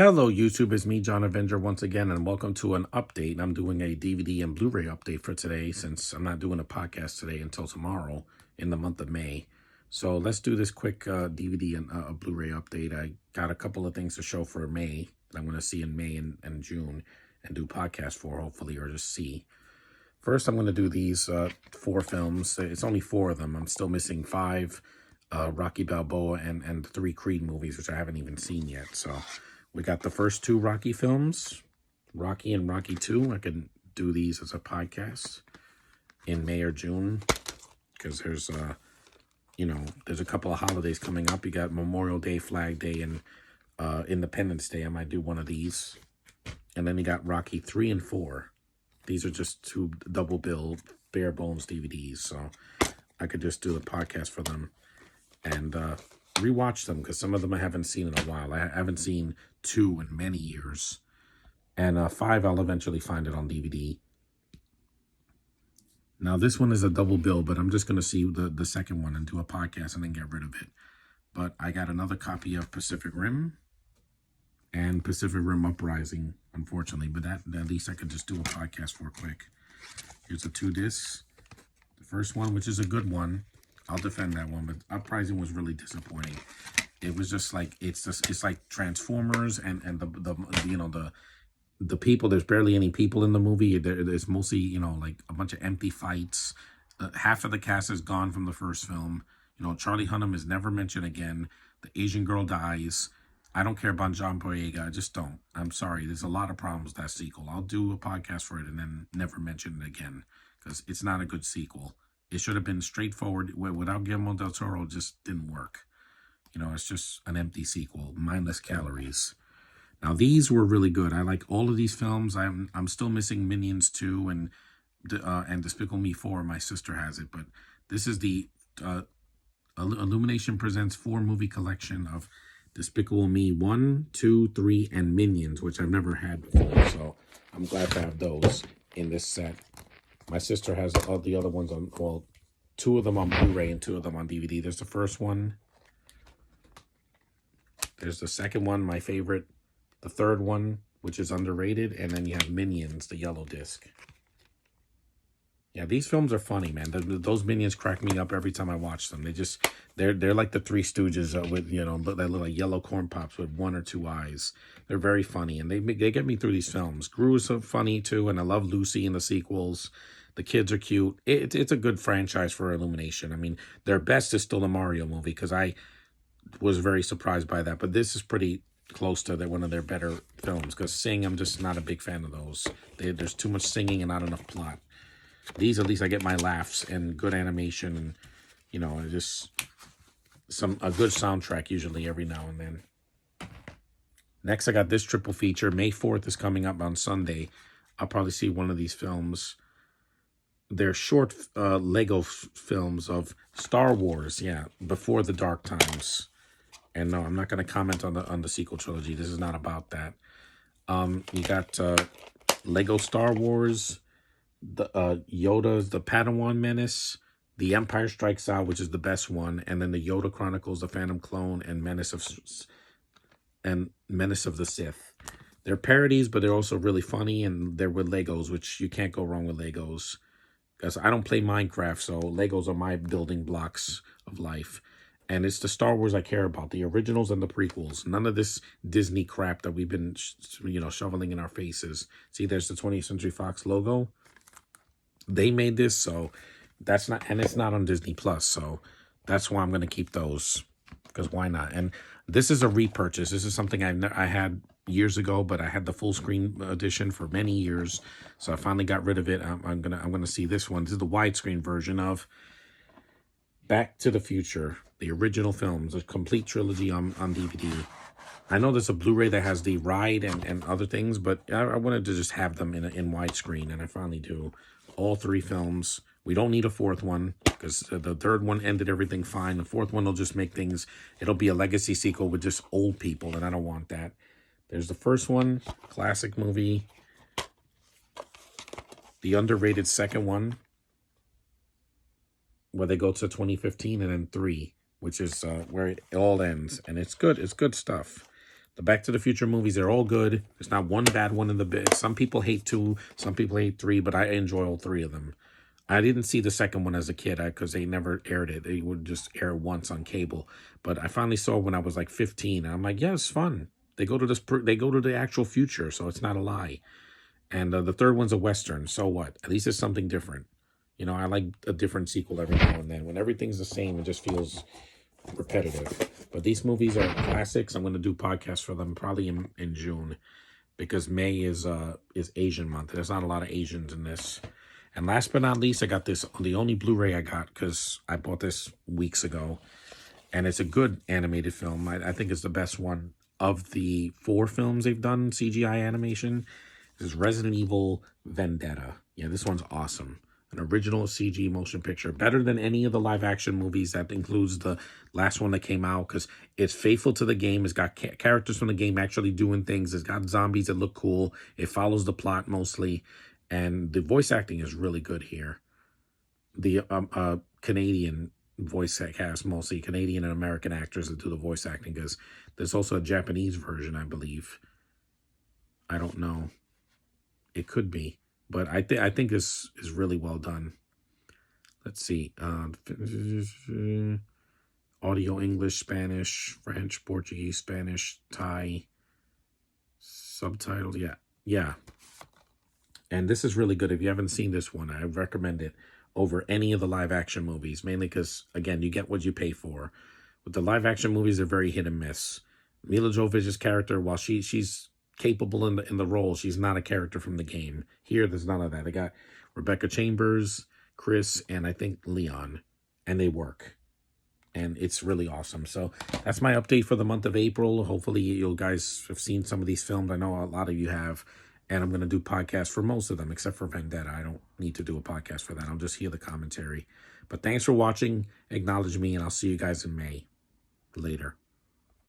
Hello, YouTube. It's me, John Avenger, once again, and welcome to an update. I'm doing a DVD and Blu-ray update for today since I'm not doing a podcast today until tomorrow in the month of May. So let's do this quick DVD and Blu-ray update. I got a couple of things to show for May that I'm going to see in May and June and do podcasts for, hopefully, or just see. First, I'm going to do these 4 films. It's only 4 of them. I'm still missing 5 Rocky Balboa and 3 Creed movies, which I haven't even seen yet. So we got the first 2 Rocky films, Rocky and Rocky 2. I can do these as a podcast in May or June because there's, there's a couple of holidays coming up. You got Memorial Day, Flag Day, and Independence Day. I might do one of these. And then you got Rocky 3 and 4. These are just 2 double bill, bare bones DVDs. So I could just do a podcast for them and rewatch them because some of them I haven't seen in a while. I haven't seen 2 in many years. And 5, I'll eventually find it on DVD. Now, this one is a double bill, but I'm just going to see the second one and do a podcast and then get rid of it. But I got another copy of Pacific Rim and Pacific Rim Uprising, unfortunately. But that at least I could just do a podcast for quick. Here's the 2 discs. The first one, which is a good one, I'll defend that one, but Uprising was really disappointing. It was just like it's like Transformers and the people. There's barely any people in the movie. There's mostly like a bunch of empty fights. Half of the cast is gone from the first film. Charlie Hunnam is never mentioned again. The Asian girl dies. I don't care about John Boyega. I just don't. I'm sorry. There's a lot of problems with that sequel. I'll do a podcast for it and then never mention it again because it's not a good sequel. It should have been straightforward. Without Guillermo del Toro, it just didn't work. It's just an empty sequel, mindless calories. Now, these were really good. I like all of these films. I'm still missing Minions 2 and Despicable Me 4. My sister has it, but this is the Illumination Presents 4 movie collection of Despicable Me 1, 2, 3, and Minions, which I've never had before. So I'm glad to have those in this set. My sister has all the other ones on, well, 2 of them on Blu-ray and 2 of them on DVD. There's the first one. There's the second one, my favorite. The third one, which is underrated. And then you have Minions, the yellow disc. Yeah, these films are funny, man. Those Minions crack me up every time I watch them. They're like the Three Stooges with, that little yellow corn pops with 1 or 2 eyes. They're very funny, and they get me through these films. Gru is so funny, too, and I love Lucy in the sequels. The kids are cute. It's a good franchise for Illumination. I mean, their best is still the Mario movie, because I was very surprised by that. But this is pretty close to one of their better films, because Sing, I'm just not a big fan of those. There's too much singing and not enough plot. These, at least I get my laughs and good animation and, just a good soundtrack usually every now and then. Next, I got this triple feature. May 4th is coming up on Sunday. I'll probably see one of these films. They're short Lego films of Star Wars, before the Dark Times. And no, I'm not going to comment on the sequel trilogy. This is not about that. You got Lego Star Wars, the Yoda's The Padawan Menace, The Empire Strikes Out, which is the best one, and then the Yoda Chronicles, The Phantom Clone, and Menace of the Sith. They're parodies, but they're also really funny, and they're with Legos, which you can't go wrong with Legos. Because I don't play Minecraft, so Legos are my building blocks of life. And it's the Star Wars I care about, the originals and the prequels. None of this Disney crap that we've been, shoveling in our faces. See, there's the 20th Century Fox logo. They made this, so that's not, and it's not on Disney Plus, so that's why I'm going to keep those, because why not? And this is a repurchase. This is something I had years ago, but I had the full screen edition for many years, so I finally got rid of it. I'm gonna see this one. This is the widescreen version of Back to the Future, the original films, a complete trilogy on DVD. I know there's a Blu-ray that has the ride and other things, but I wanted to just have them in widescreen, and I finally do. All 3 films. We don't need a 4th one because the 3rd one ended everything fine. The 4th one will just make things, it'll be a legacy sequel with just old people, and I don't want that. There's the first one, classic movie. The underrated second one, where they go to 2015, and then 3, which is where it all ends. And it's good. It's good stuff. The Back to the Future movies, they're all good. There's not one bad one in the bit. Some people hate 2, some people hate 3, but I enjoy all 3 of them. I didn't see the second one as a kid because they never aired it. They would just air once on cable. But I finally saw it when I was like 15. And I'm like, yeah, it's fun. They go to the actual future, so it's not a lie. And the third one's a Western. So what? At least it's something different. You know, I like a different sequel every now and then. When everything's the same, it just feels repetitive. But these movies are classics. I'm going to do podcasts for them probably in June, because May is Asian month. There's not a lot of Asians in this. And last but not least, I got this, the only Blu-ray I got, because I bought this weeks ago. And it's a good animated film. I think it's the best one of the 4 films they've done CGI animation. This is Resident Evil Vendetta. Yeah, this one's awesome. An original CG motion picture. Better than any of the live action movies. That includes the last one that came out, because it's faithful to the game. It's got characters from the game actually doing things. It's got zombies that look cool. It follows the plot mostly. And the voice acting is really good here. The Canadian voice cast, mostly Canadian and American actors that do the voice acting, because there's also a Japanese version, I believe. I don't know. It could be. But I think this is really well done. Let's see. Audio English, Spanish, French, Portuguese, Spanish, Thai. Subtitles. Yeah. And this is really good. If you haven't seen this one, I recommend it over any of the live action movies. Mainly because, again, you get what you pay for. With the live action movies, they're very hit and miss. Mila Jovovich's character, while she's capable in the role, she's not a character from the game. Here, there's none of that. They got Rebecca Chambers, Chris, and I think Leon, and they work, and it's really awesome. So that's my update for the month of April. Hopefully you guys have seen some of these films. I know a lot of you have, and I'm going to do podcasts for most of them except for Vendetta. I don't need to do a podcast for that. I'll just hear the commentary. But thanks for watching. Acknowledge me, and I'll see you guys in May. Later.